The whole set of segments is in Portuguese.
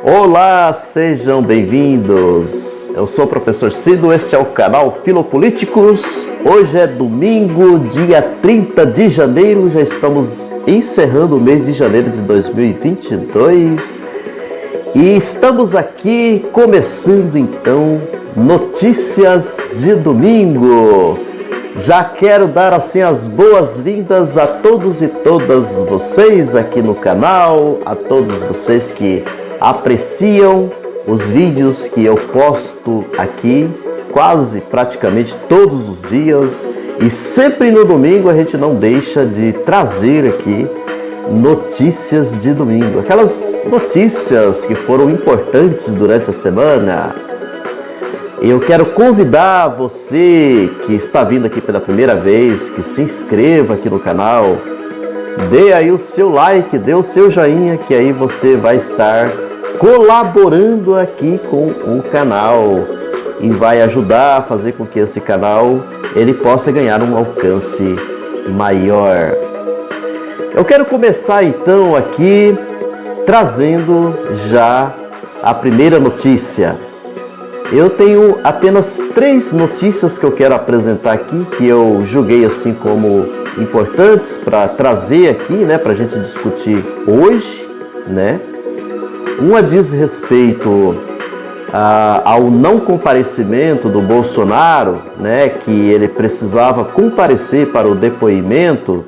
Olá, sejam bem-vindos. Eu sou o professor Cido, este é o canal Filopolíticos. Hoje é domingo, dia 30 de janeiro, já estamos encerrando o mês de janeiro de 2022 e estamos aqui começando então notícias de domingo. Já quero dar assim as boas-vindas a todos e todas vocês aqui no canal, a todos vocês que apreciam os vídeos que eu posto aqui quase praticamente todos os dias, e sempre no domingo a gente não deixa de trazer aqui notícias de domingo, aquelas notícias que foram importantes durante a semana. Eu quero convidar você que está vindo aqui pela primeira vez, que se inscreva aqui no canal, dê aí o seu like, dê o seu joinha, que aí você vai estar colaborando aqui com o canal e vai ajudar a fazer com que esse canal ele possa ganhar um alcance maior. Eu quero começar então aqui trazendo já a primeira notícia. Eu tenho apenas 3 notícias que eu quero apresentar aqui, que eu julguei assim como importantes para trazer aqui, né, para a gente discutir hoje, né? Uma diz respeito ao não comparecimento do Bolsonaro, né, que ele precisava comparecer para o depoimento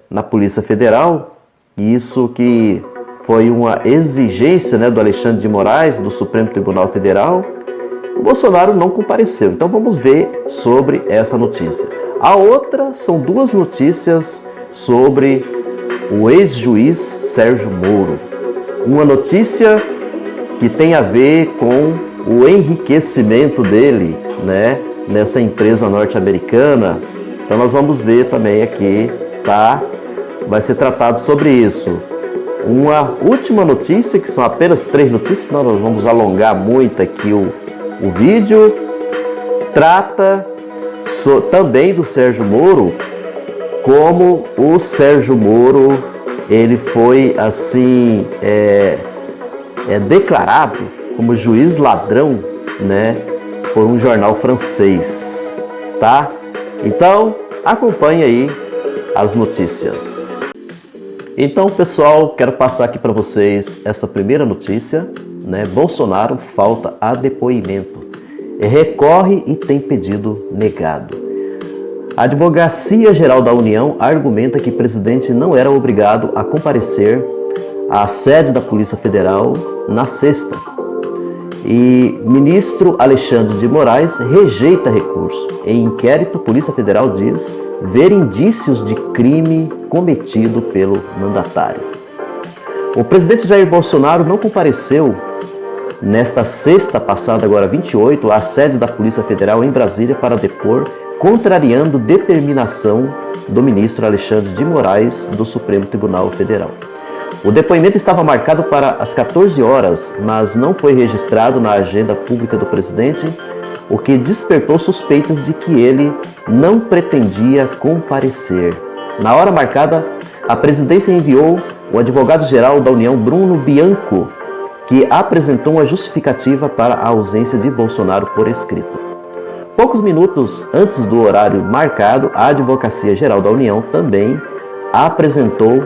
na Polícia Federal, e isso que foi uma exigência, né, do Alexandre de Moraes, do Supremo Tribunal Federal. O Bolsonaro não compareceu, então vamos ver sobre essa notícia. A outra são 2 notícias sobre o ex-juiz Sérgio Moro. Uma notícia que tem a ver com o enriquecimento dele, né, nessa empresa norte-americana. Então nós vamos ver também aqui, tá? Vai ser tratado sobre isso. Uma última notícia, que são apenas 3 notícias, senão nós vamos alongar muito aqui o vídeo. Trata também do Sérgio Moro, como o Sérgio Moro ele foi assim declarado como juiz ladrão, né, por um jornal francês, tá? Então acompanhe aí as notícias. Então, pessoal, quero passar aqui para vocês essa primeira notícia, né? Bolsonaro falta a depoimento, recorre e tem pedido negado. A Advocacia Geral da União argumenta que o presidente não era obrigado a comparecer à sede da Polícia Federal na sexta. E ministro Alexandre de Moraes rejeita recurso. Em inquérito, a Polícia Federal diz ver indícios de crime cometido pelo mandatário. O presidente Jair Bolsonaro não compareceu nesta sexta passada, agora 28, à sede da Polícia Federal em Brasília para depor, contrariando determinação do ministro Alexandre de Moraes do Supremo Tribunal Federal. O depoimento estava marcado para as 14 horas, mas não foi registrado na agenda pública do presidente, o que despertou suspeitas de que ele não pretendia comparecer. Na hora marcada, a presidência enviou o advogado-geral da União, Bruno Bianco, que apresentou uma justificativa para a ausência de Bolsonaro por escrito. Poucos minutos antes do horário marcado, a Advocacia Geral da União também apresentou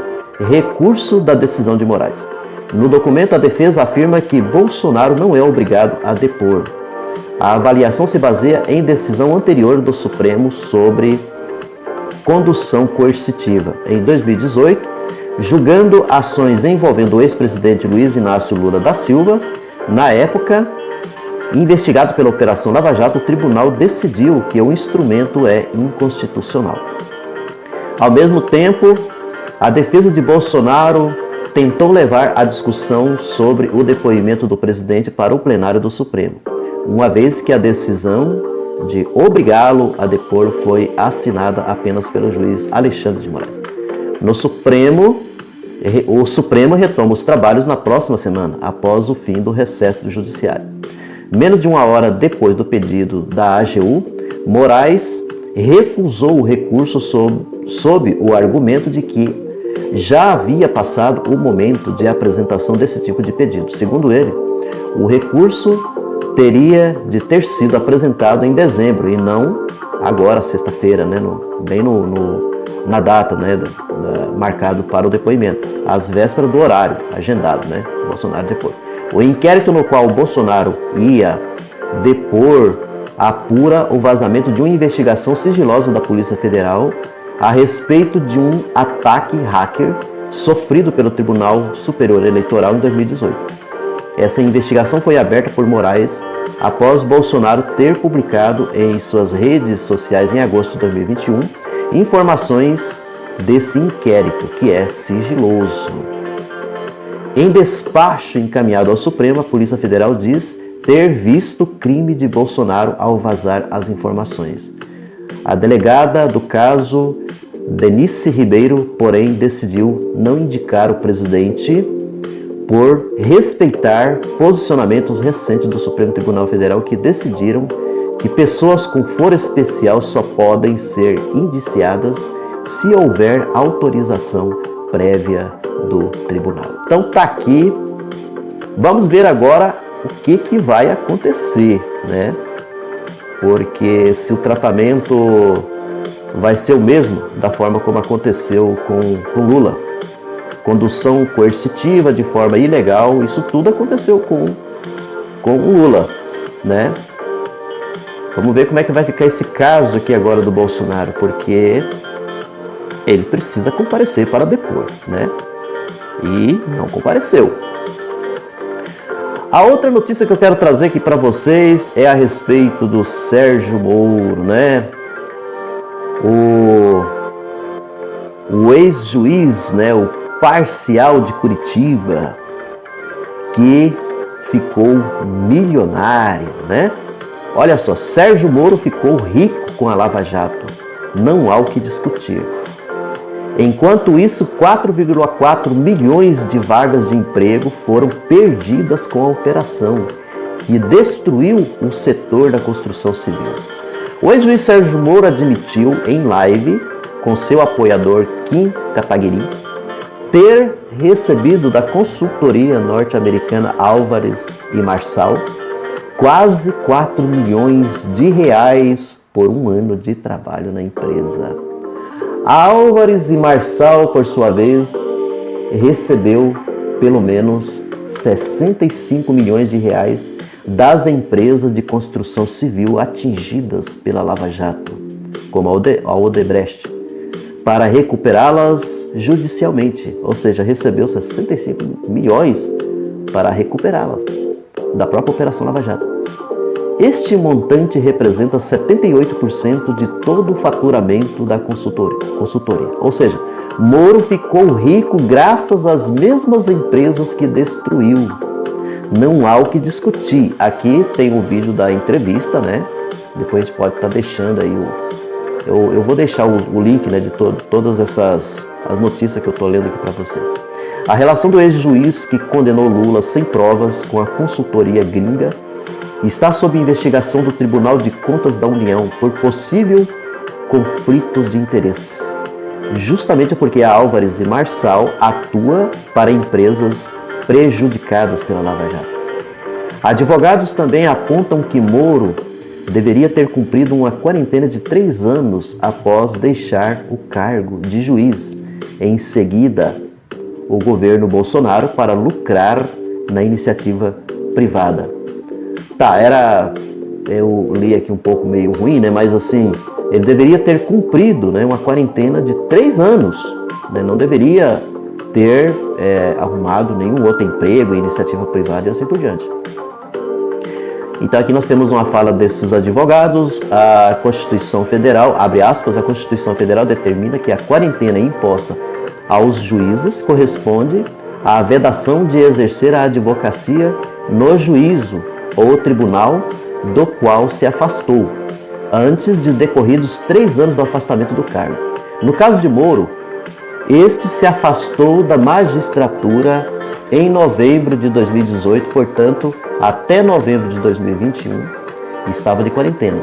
recurso da decisão de Moraes. No documento, a defesa afirma que Bolsonaro não é obrigado a depor. A avaliação se baseia em decisão anterior do Supremo sobre condução coercitiva, em 2018, julgando ações envolvendo o ex-presidente Luiz Inácio Lula da Silva. Na época, investigado pela Operação Lava Jato, o tribunal decidiu que o instrumento é inconstitucional. Ao mesmo tempo, a defesa de Bolsonaro tentou levar a discussão sobre o depoimento do presidente para o plenário do Supremo, uma vez que a decisão de obrigá-lo a depor foi assinada apenas pelo juiz Alexandre de Moraes. No Supremo, o Supremo retoma os trabalhos na próxima semana, após o fim do recesso do Judiciário. Menos de 1 hora depois do pedido da AGU, Moraes recusou o recurso sob o argumento de que já havia passado o momento de apresentação desse tipo de pedido. Segundo ele, o recurso teria de ter sido apresentado em dezembro e não agora, sexta-feira, né, na data, né, marcado para o depoimento, às vésperas do horário agendado, né, Bolsonaro depor. O inquérito no qual o Bolsonaro ia depor apura o vazamento de uma investigação sigilosa da Polícia Federal a respeito de um ataque hacker sofrido pelo Tribunal Superior Eleitoral em 2018. Essa investigação foi aberta por Moraes após Bolsonaro ter publicado em suas redes sociais em agosto de 2021 informações desse inquérito, que é sigiloso. Em despacho encaminhado ao Supremo, a Polícia Federal diz ter visto o crime de Bolsonaro ao vazar as informações. A delegada do caso, Denise Ribeiro, porém, decidiu não indicar o presidente por respeitar posicionamentos recentes do Supremo Tribunal Federal que decidiram que pessoas com foro especial só podem ser indiciadas se houver autorização prévia do tribunal. Então tá aqui, vamos ver agora o que vai acontecer, né? Porque se o tratamento vai ser o mesmo da forma como aconteceu com Lula, condução coercitiva de forma ilegal, isso tudo aconteceu com o Lula, né? Vamos ver como é que vai ficar esse caso aqui agora do Bolsonaro, porque ele precisa comparecer para depor, né? E não compareceu. A outra notícia que eu quero trazer aqui para vocês é a respeito do Sérgio Moro, né? O ex-juiz, né? O parcial de Curitiba, que ficou milionário, né? Olha só, Sérgio Moro ficou rico com a Lava Jato. Não há o que discutir. Enquanto isso, 4,4 milhões de vagas de emprego foram perdidas com a operação, que destruiu o setor da construção civil. O ex-juiz Sérgio Moro admitiu em live com seu apoiador Kim Kataguiri ter recebido da consultoria norte-americana Álvares e Marçal quase 4 milhões de reais por um ano de trabalho na empresa. A Álvares e Marçal, por sua vez, recebeu pelo menos 65 milhões de reais das empresas de construção civil atingidas pela Lava Jato, como a Odebrecht, para recuperá-las judicialmente, ou seja, recebeu 65 milhões para recuperá-las da própria Operação Lava Jato. Este montante representa 78% de todo o faturamento da consultoria. Ou seja, Moro ficou rico graças às mesmas empresas que destruiu. Não há o que discutir. Aqui tem um vídeo da entrevista, né? Depois a gente pode estar deixando aí eu vou deixar o link, né, de todas essas as notícias que eu estou lendo aqui para vocês. A relação do ex-juiz que condenou Lula sem provas com a consultoria gringa está sob investigação do Tribunal de Contas da União por possível conflitos de interesse, justamente porque a Álvares e Marçal atua para empresas prejudicadas pela Lava Jato. Advogados também apontam que Moro deveria ter cumprido uma quarentena de 3 anos após deixar o cargo de juiz. Em seguida, o governo Bolsonaro para lucrar na iniciativa privada. Tá, eu li aqui um pouco meio ruim, né? Mas assim, ele deveria ter cumprido, né, uma quarentena de 3 anos, né? Não deveria ter arrumado nenhum outro emprego, iniciativa privada e assim por diante. Então aqui nós temos uma fala desses advogados. A Constituição Federal, abre aspas, a Constituição Federal determina que a quarentena imposta aos juízes corresponde à vedação de exercer a advocacia no juízo ou tribunal do qual se afastou, antes de decorridos 3 anos do afastamento do cargo. No caso de Moro, este se afastou da magistratura em novembro de 2018, portanto, até novembro de 2021, estava de quarentena.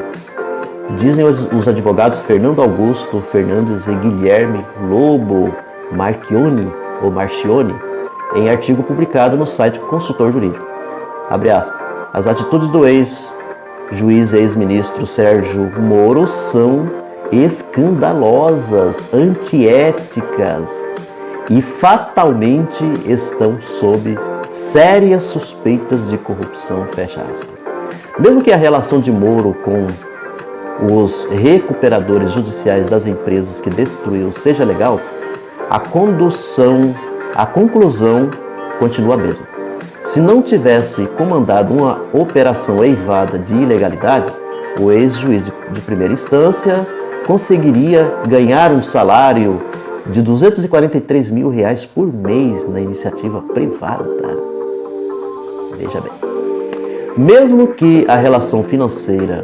Dizem os advogados Fernando Augusto Fernandes e Guilherme Lobo Marchione, em artigo publicado no site Consultor Jurídico. Abre aspas. As atitudes do ex-juiz e ex-ministro Sérgio Moro são escandalosas, antiéticas e fatalmente estão sob sérias suspeitas de corrupção, fecha aspas. Mesmo que a relação de Moro com os recuperadores judiciais das empresas que destruiu seja legal, a conclusão continua a mesma. Se não tivesse comandado uma operação eivada de ilegalidades, o ex-juiz de primeira instância conseguiria ganhar um salário de R$243 mil por mês na iniciativa privada. Veja bem. Mesmo que a relação financeira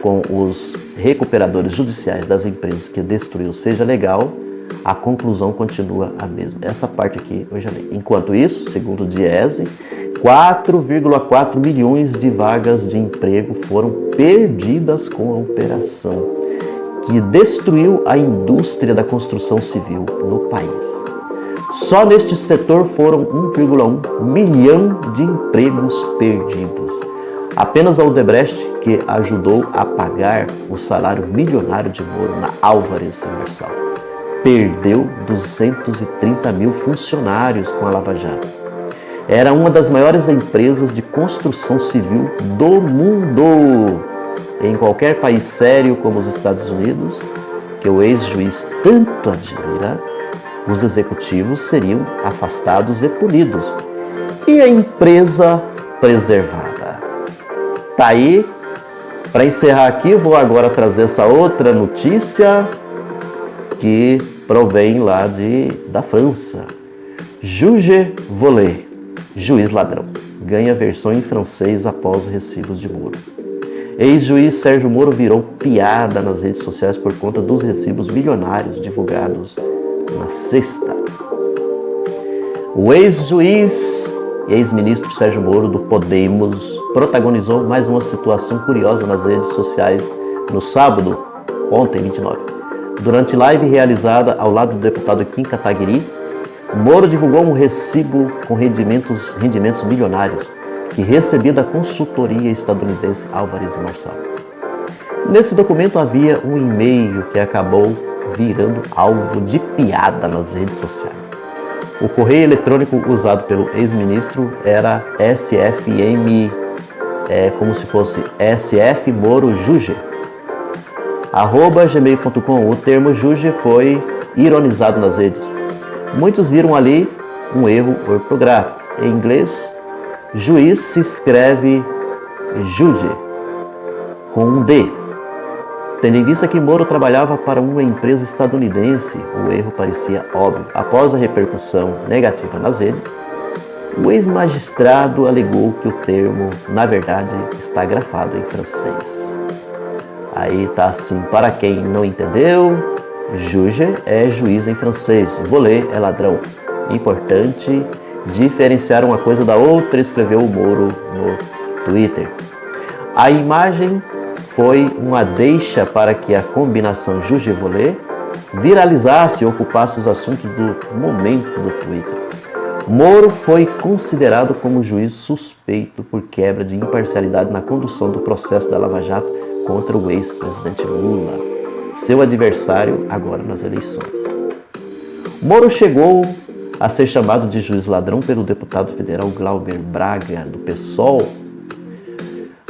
com os recuperadores judiciais das empresas que destruiu seja legal, a conclusão continua a mesma. Essa parte aqui eu já li. Enquanto isso, segundo o Diese, 4,4 milhões de vagas de emprego foram perdidas com a operação que destruiu a indústria da construção civil no país. Só neste setor foram 1,1 milhão de empregos perdidos. Apenas a Odebrecht, que ajudou a pagar o salário milionário de Moro na Álvares e Marçal, perdeu 230 mil funcionários com a Lava Jato. Era uma das maiores empresas de construção civil do mundo. Em qualquer país sério como os Estados Unidos, que o ex-juiz tanto admira, os executivos seriam afastados e punidos. E a empresa preservada. Tá aí. Para encerrar aqui, vou agora trazer essa outra notícia que provém lá da França. Juge Volé, juiz ladrão, ganha versão em francês após recibos de Moro. Ex-juiz Sérgio Moro virou piada nas redes sociais por conta dos recibos milionários divulgados na sexta. O ex-juiz e ex-ministro Sérgio Moro do Podemos protagonizou mais uma situação curiosa nas redes sociais no sábado, ontem, 29. Durante live realizada ao lado do deputado Kim Kataguiri, Moro divulgou um recibo com rendimentos milionários que recebia da consultoria estadunidense Álvares e Marçal. Nesse documento havia um e-mail que acabou virando alvo de piada nas redes sociais. O correio eletrônico usado pelo ex-ministro era SFM, como se fosse SF Moro Juge, @gmail.com. O termo Juge foi ironizado nas redes. Muitos viram ali um erro ortográfico. Em inglês, juiz se escreve Juge, com um D. Tendo em vista que Moro trabalhava para uma empresa estadunidense, o erro parecia óbvio. Após a repercussão negativa nas redes, o ex-magistrado alegou que o termo, na verdade, está grafado em francês. Aí tá assim, para quem não entendeu, juge é juiz em francês, volé é ladrão. Importante diferenciar uma coisa da outra, escreveu o Moro no Twitter. A imagem foi uma deixa para que a combinação juge e volé viralizasse e ocupasse os assuntos do momento do Twitter. Moro foi considerado como juiz suspeito por quebra de imparcialidade na condução do processo da Lava Jato contra o ex-presidente Lula, seu adversário agora nas eleições. Moro chegou a ser chamado de juiz ladrão pelo deputado federal Glauber Braga, do PSOL,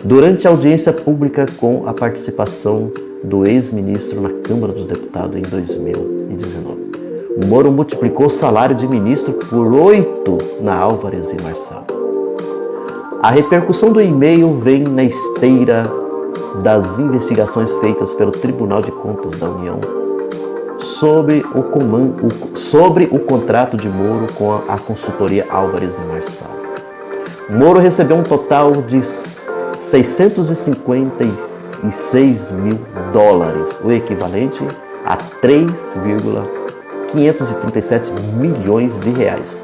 durante a audiência pública com a participação do ex-ministro na Câmara dos Deputados em 2019. O Moro multiplicou o salário de ministro por 8 na Álvares e Marçal. A repercussão do e-mail vem na esteira das investigações feitas pelo Tribunal de Contas da União sobre o contrato de Moro com a consultoria Álvares e Marçal. Moro recebeu um total de $656 mil, o equivalente a 3,537 milhões de reais,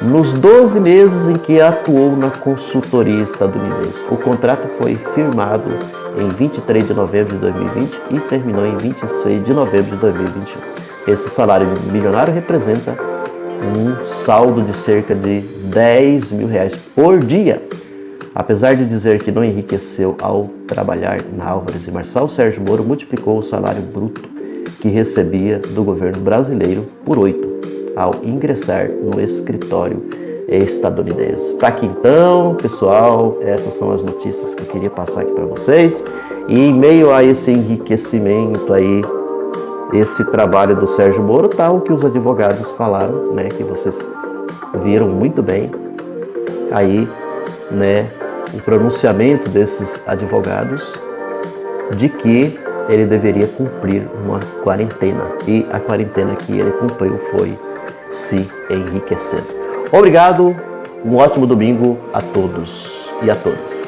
nos 12 meses em que atuou na consultoria estadunidense. O contrato foi firmado em 23 de novembro de 2020 e terminou em 26 de novembro de 2021. Esse salário milionário representa um saldo de cerca de 10 mil reais por dia. Apesar de dizer que não enriqueceu ao trabalhar na Álvares e Marçal, Sérgio Moro multiplicou o salário bruto que recebia do governo brasileiro por 8 ao ingressar no escritório estadunidense. Tá aqui então, pessoal, essas são as notícias que eu queria passar aqui para vocês. E em meio a esse enriquecimento aí, esse trabalho do Sérgio Moro, tá o que os advogados falaram, né, que vocês viram muito bem aí, né, o pronunciamento desses advogados de que ele deveria cumprir uma quarentena. E a quarentena que ele cumpriu foi se enriquecendo. Obrigado, um ótimo domingo a todos e a todas.